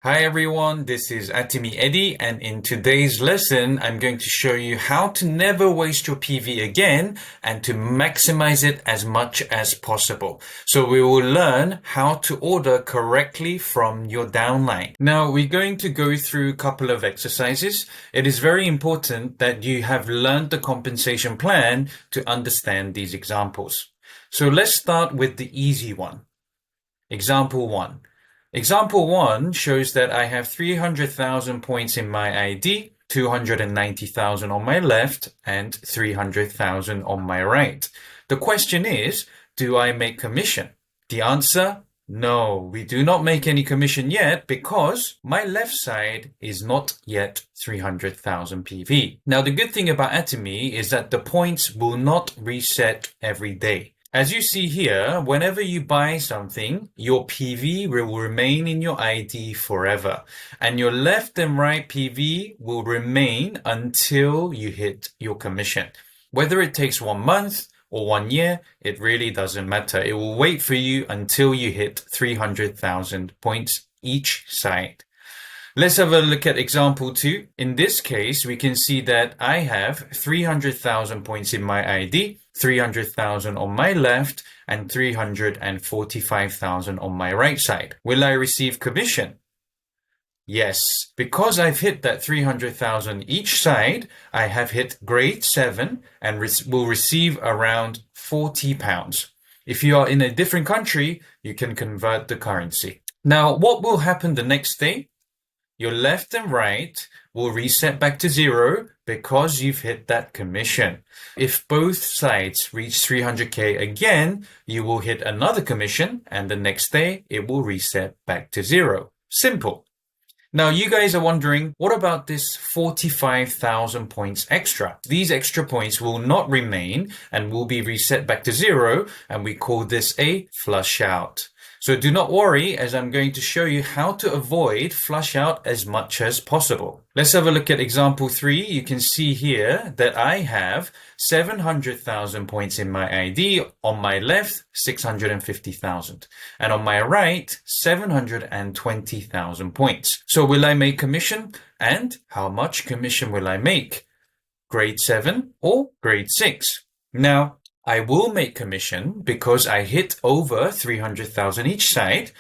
Hi everyone, this is Atimi Eddie, and in today's lesson, I'm going to show you how to never waste your PV again and to maximize it as much as possible. So we will learn how to order correctly from your downline. Now we're going to go through a couple of exercises. It is very important that you have learned the compensation plan to understand these examples. So let's start with the easy one. Example 1. Example 1 shows that I have 300,000 points in my ID, 290,000 on my left, and 300,000 on my right. The question is, do I make commission? The answer, no, we do not make any commission yet because my left side is not yet 300,000 PV. Now, the good thing about Atomy is that the points will not reset every day. As you see here, whenever you buy something, your PV will remain in your ID forever, and your left and right PV will remain until you hit your commission. Whether it takes 1 month or 1 year, it really doesn't matter. It will wait for you until you hit 300,000 points each side. Let's have a look at example 2. In this case, we can see that I have 300,000 points in my ID, 300,000 on my left, and 345,000 on my right side. Will I receive commission? Yes, because I've hit that 300,000 each side, I have hit grade 7 and will receive around £40. If you are in a different country, you can convert the currency. Now, what will happen the next day? Your left and right will reset back to 0 because you've hit that commission. If both sides reach 300k again, you will hit another commission and the next day it will reset back to 0. Simple. Now you guys are wondering, what about this 45,000 points extra? These extra points will not remain and will be reset back to 0, and we call this a flush out. So do not worry, as I'm going to show you how to avoid flush out as much as possible. Let's have a look at example 3. You can see here that I have 700,000 points in my ID, on my left 650,000, and on my right 720,000 points. So will I make commission? And how much commission will I make? Grade 7 or grade 6? Now, I will make commission because I hit over 300,000 each side,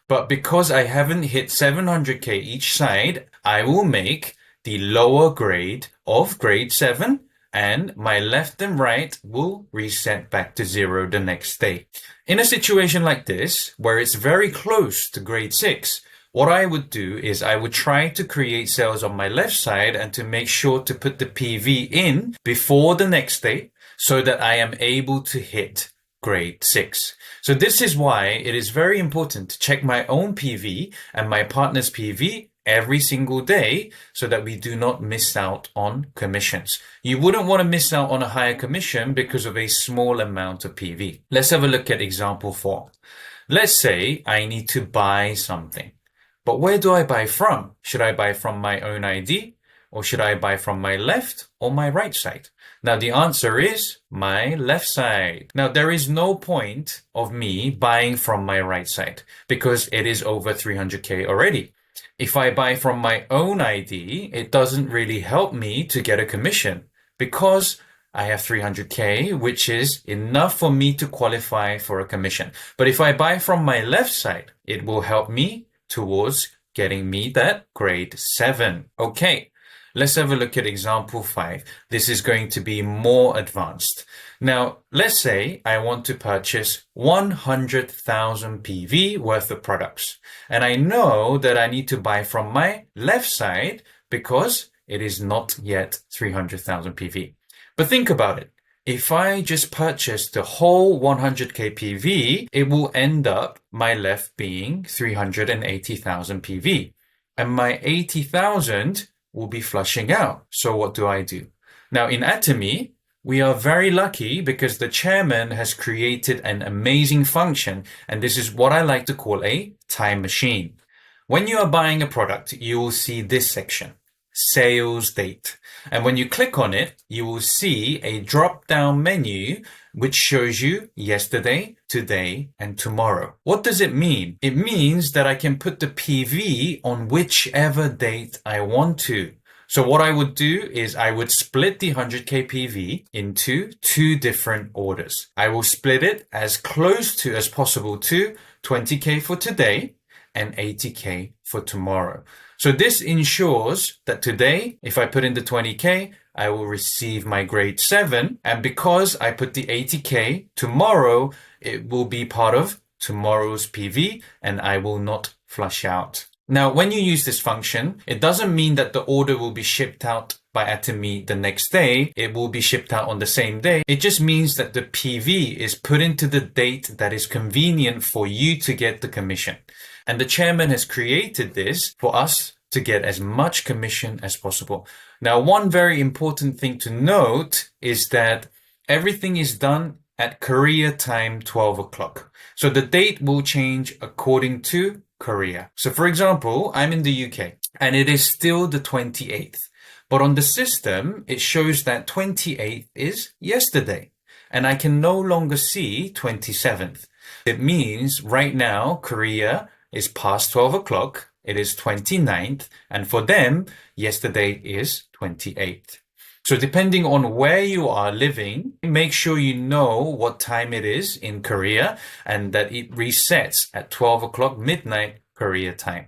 but because I haven't hit 700k each side, I will make the lower grade of grade 7, and my left and right will reset back to 0 the next day. In a situation like this, where it's very close to grade 6, what I would do is I would try to create sales on my left side and to make sure to put the PV in before the next day, so that I am able to hit grade 6. So this is why it is very important to check my own PV and my partner's PV every single day so that we do not miss out on commissions. You wouldn't want to miss out on a higher commission because of a small amount of PV. Let's have a look at example 4. Let's say I need to buy something. But where do I buy from? Should I buy from my own ID? Or should I buy from my left or my right side? Now, the answer is my left side. Now, there is no point of me buying from my right side because it is over 300k already. If I buy from my own ID, it doesn't really help me to get a commission because I have 300k, which is enough for me to qualify for a commission. But if I buy from my left side, it will help me towards getting me that grade 7. Okay. Let's have a look at example 5. This is going to be more advanced. Now, let's say I want to purchase 100,000 PV worth of products. And I know that I need to buy from my left side because it is not yet 300,000 PV. But think about it. If I just purchase the whole 100k PV, it will end up my left being 380,000 PV. And my 80,000 will be flushing out. So what do I do? Now in Atomy, we are very lucky because the chairman has created an amazing function, and this is what I like to call a time machine. When you are buying a product, you will see this section. sales date. And when you click on it, you will see a drop-down menu which shows you yesterday, today, and tomorrow. What does it mean? It means that I can put the PV on whichever date I want to. So what I would do is I would split the 100k PV into two different orders. I will split it as close to as possible to 20k for today and 80k for tomorrow. So this ensures that today, if I put in the 20k, I will receive my grade 7. And because I put the 80k tomorrow, it will be part of tomorrow's PV and I will not flush out. Now, when you use this function, it doesn't mean that the order will be shipped out by Atomy the next day. It will be shipped out on the same day. It just means that the PV is put into the date that is convenient for you to get the commission. And the chairman has created this for us to get as much commission as possible. Now, one very important thing to note is that everything is done at Korea time 12 o'clock. So the date will change according to Korea. So for example, I'm in the UK and it is still the 28th. But on the system, it shows that 28th is yesterday. And I can no longer see 27th. It means right now, Korea is past 12 o'clock. It is 29th. And for them, yesterday is 28th. So depending on where you are living, make sure you know what time it is in Korea and that it resets at 12 o'clock midnight Korea time.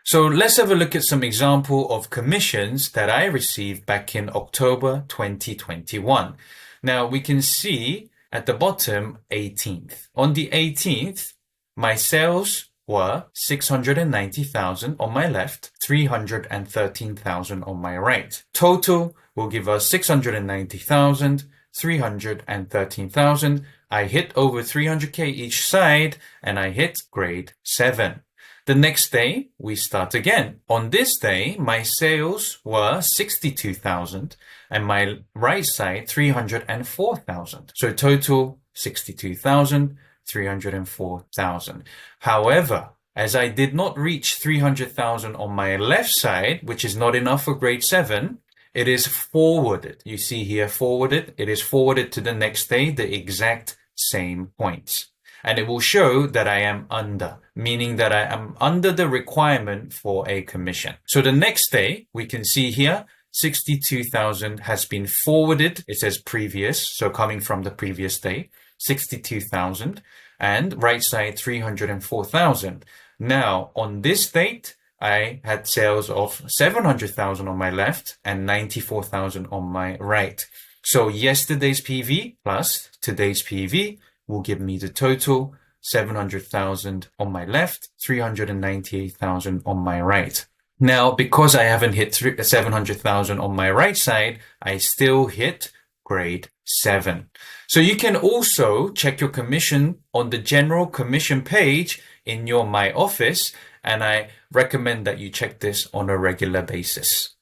So let's have a look at some example of commissions that I received back in October 2021. Now we can see at the bottom 18th. On the 18th, my sales were 690,000 on my left, 313,000 on my right. Total will give us 690,000, 313,000. I hit over 300k each side and I hit grade 7. The next day, we start again. On this day, my sales were 62,000 and my right side 304,000. So total 62,000. 304,000. However, as I did not reach 300,000 on my left side, which is not enough for grade 7, it is forwarded. You see here forwarded. It is forwarded to the next day, the exact same points. And it will show that I am under, meaning that I am under the requirement for a commission. So the next day, we can see here, 62,000 has been forwarded. It says previous, so coming from the previous day. 62,000 and right side 304,000. Now on this date, I had sales of 700,000 on my left and 94,000 on my right. So yesterday's PV plus today's PV will give me the total 700,000 on my left, 398,000 on my right. Now, because I haven't hit 700,000 on my right side, I still hit grade 7. So you can also check your commission on the general commission page in your My Office, and I recommend that you check this on a regular basis.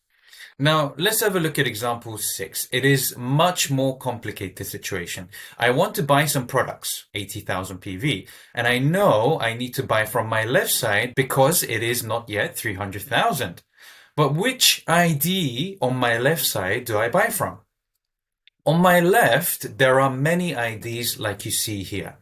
Now, let's have a look at example 6. It is much more complicated situation. I want to buy some products, 80,000 PV, and I know I need to buy from my left side because it is not yet 300,000. But which ID on my left side do I buy from? On my left, there are many IDs like you see here.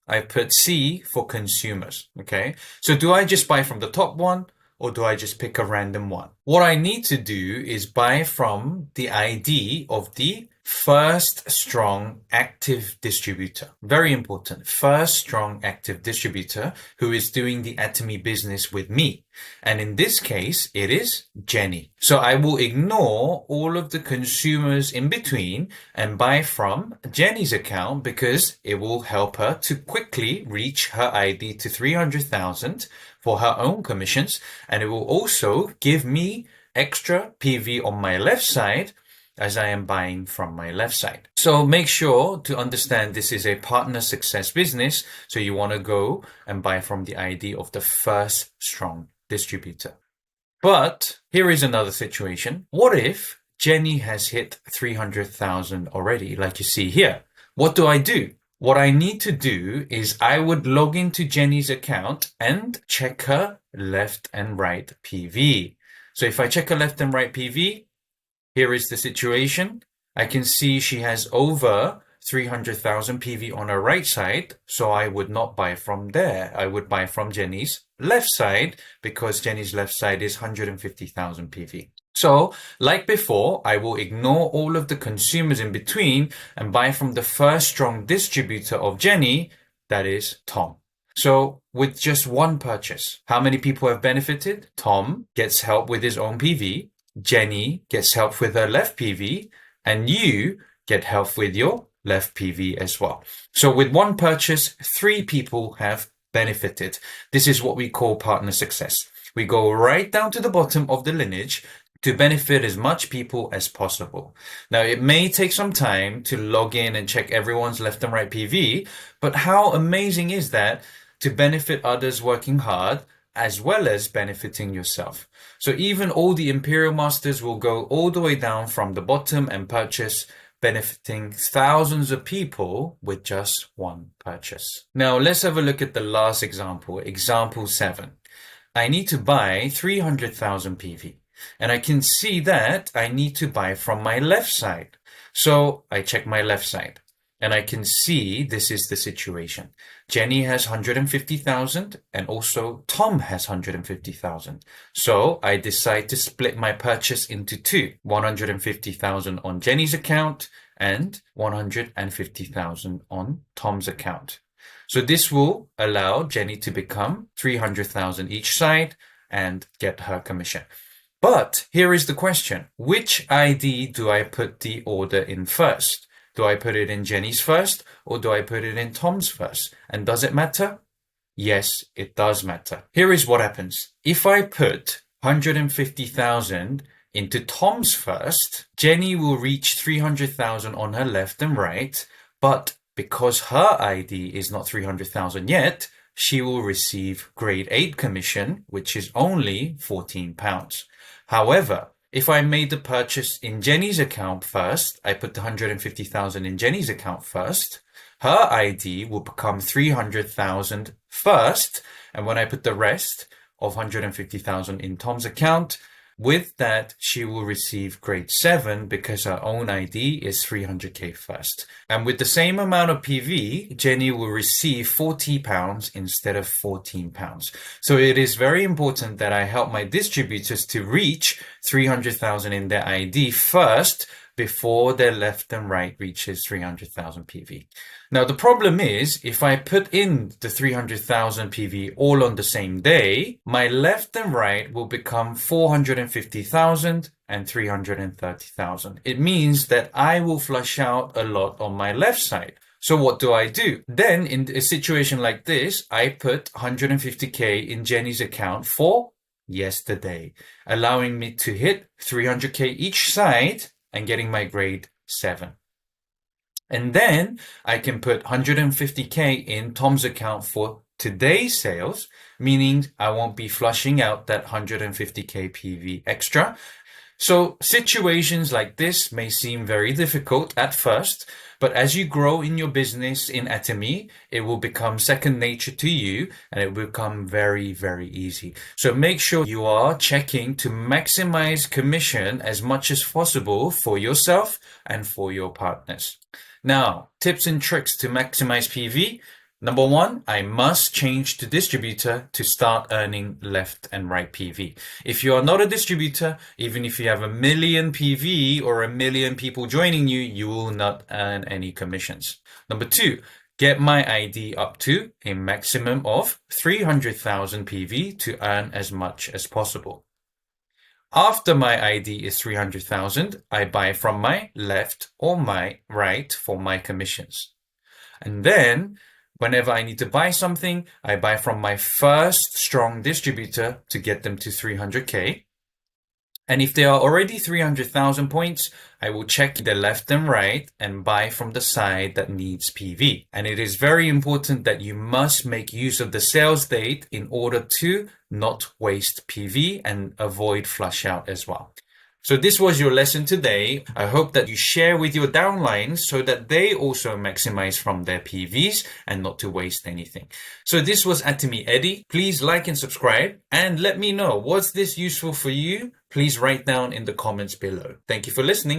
I put C for consumers, okay? So do I just buy from the top one or do I just pick a random one? What I need to do is buy from the ID of the first strong active distributor. Very important. First strong active distributor who is doing the Atomy business with me. And in this case, it is Jenny. So I will ignore all of the consumers in between and buy from Jenny's account because it will help her to quickly reach her ID to 300,000 for her own commissions. And it will also give me extra PV on my left side as I am buying from my left side. So make sure to understand this is a partner success business. So you want to go and buy from the ID of the first strong distributor. But here is another situation. What if Jenny has hit 300,000 already, like you see here? What do I do? What I need to do is I would log into Jenny's account and check her left and right PV. So if I check her left and right PV, here is the situation. I can see she has over 300,000 PV on her right side, so I would not buy from there. I would buy from Jenny's left side because Jenny's left side is 150,000 PV. So, like before, I will ignore all of the consumers in between and buy from the first strong distributor of Jenny, that is Tom. So, with just one purchase, how many people have benefited? Tom gets help with his own PV, Jenny gets help with her left PV, and you get help with your left PV as well. So with one purchase, 3 people have benefited. This is what we call partner success. We go right down to the bottom of the lineage to benefit as much people as possible. Now, it may take some time to log in and check everyone's left and right PV, but how amazing is that to benefit others working hard as well as benefiting yourself? So even all the Imperial Masters will go all the way down from the bottom and purchase, benefiting thousands of people with just one purchase. Now, let's have a look at the last example, example 7. I need to buy 300,000 PV. And I can see that I need to buy from my left side. So I check my left side and I can see this is the situation. Jenny has 150,000 and also Tom has 150,000. So I decide to split my purchase into 2, 150,000 on Jenny's account and 150,000 on Tom's account. So this will allow Jenny to become 300,000 each side and get her commission. But here is the question. Which ID do I put the order in first? Do I put it in Jenny's first or do I put it in Tom's first? And does it matter? Yes, it does matter. Here is what happens. If I put 150,000 into Tom's first, Jenny will reach 300,000 on her left and right, but because her ID is not 300,000 yet, she will receive grade 8 commission, which is only £14. However, if I made the purchase in Jenny's account first, I put the 150,000 in Jenny's account first, her ID will become 300,000 first, and when I put the rest of 150,000 in Tom's account, with that, she will receive grade 7 because her own ID is 300k first. And with the same amount of PV, Jenny will receive £40 instead of £14. So it is very important that I help my distributors to reach 300,000 in their ID first before their left and right reaches 300,000 PV. Now, the problem is, if I put in the 300,000 PV all on the same day, my left and right will become 450,000 and 330,000. It means that I will flush out a lot on my left side. So what do? Then, in a situation like this, I put 150k in Jenny's account for yesterday, allowing me to hit 300k each side and getting my grade 7. And then I can put 150k in Tom's account for today's sales, meaning I won't be flushing out that 150k PV extra. So situations like this may seem very difficult at first, but as you grow in your business in Atomy, it will become second nature to you and it will become very, very easy. So make sure you are checking to maximize commission as much as possible for yourself and for your partners. Now, tips and tricks to maximize PV. Number 1, I must change to distributor to start earning left and right PV. If you are not a distributor, even if you have 1 million PV or 1 million people joining you, you will not earn any commissions. Number 2, get my ID up to a maximum of 300,000 PV to earn as much as possible. After my ID is 300,000, I buy from my left or my right for my commissions. And then, whenever I need to buy something, I buy from my first strong distributor to get them to 300k. And if they are already 300,000 points, I will check the left and right and buy from the side that needs PV. And it is very important that you must make use of the sales date in order to not waste PV and avoid flush out as well. So this was your lesson today. I hope that you share with your downlines so that they also maximize from their PVs and not to waste anything. So this was Atomy Eddie. Please like and subscribe and let me know, was this useful for you? Please write down in the comments below. Thank you for listening.